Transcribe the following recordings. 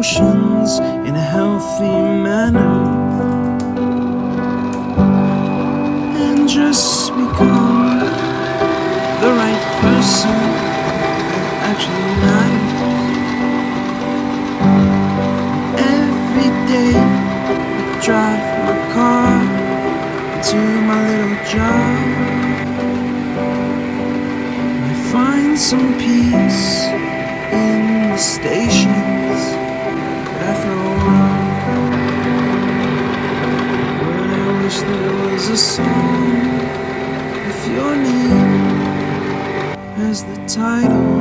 emotions in a healthy manner, and just become the right person that actually matters. Every day I drive my car to my little job, and I find some peace in the stations that I throw on. But I wish there was a song with your name as the title.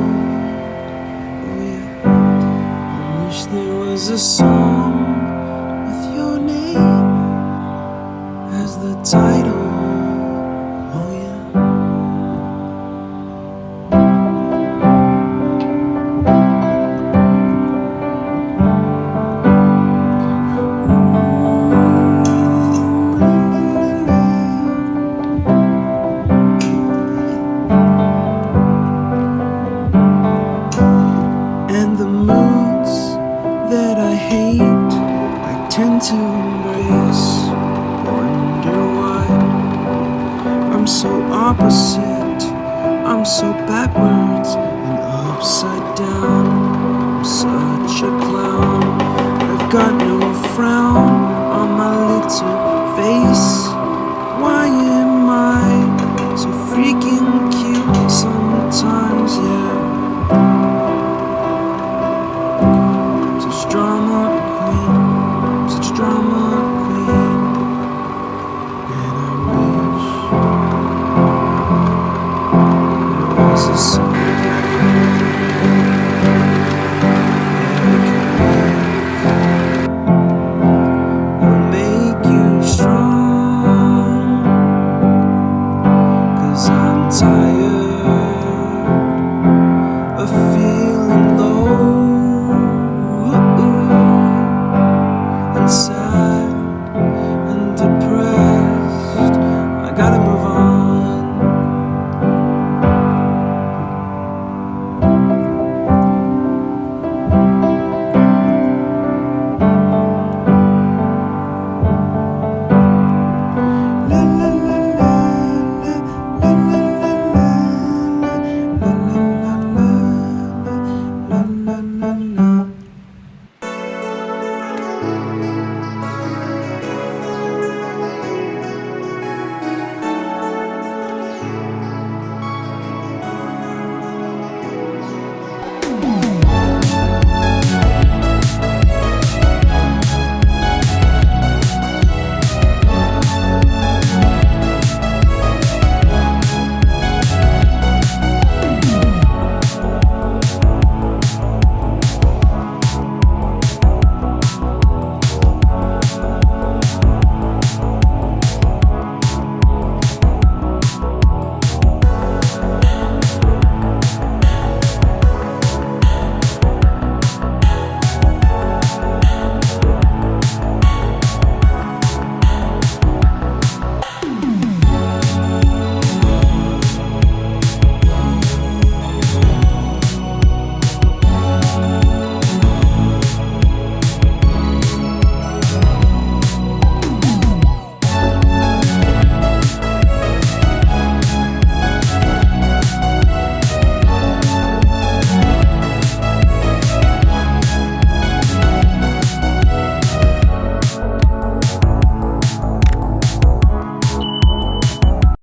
Oh yeah, I wish there was a song with your name as the title. Oh yeah. And the moods that I hate, I tend to embrace. Wonder why I'm so opposite, I'm so backwards and upside down. I'm such a clown, I've got no frown on my little face.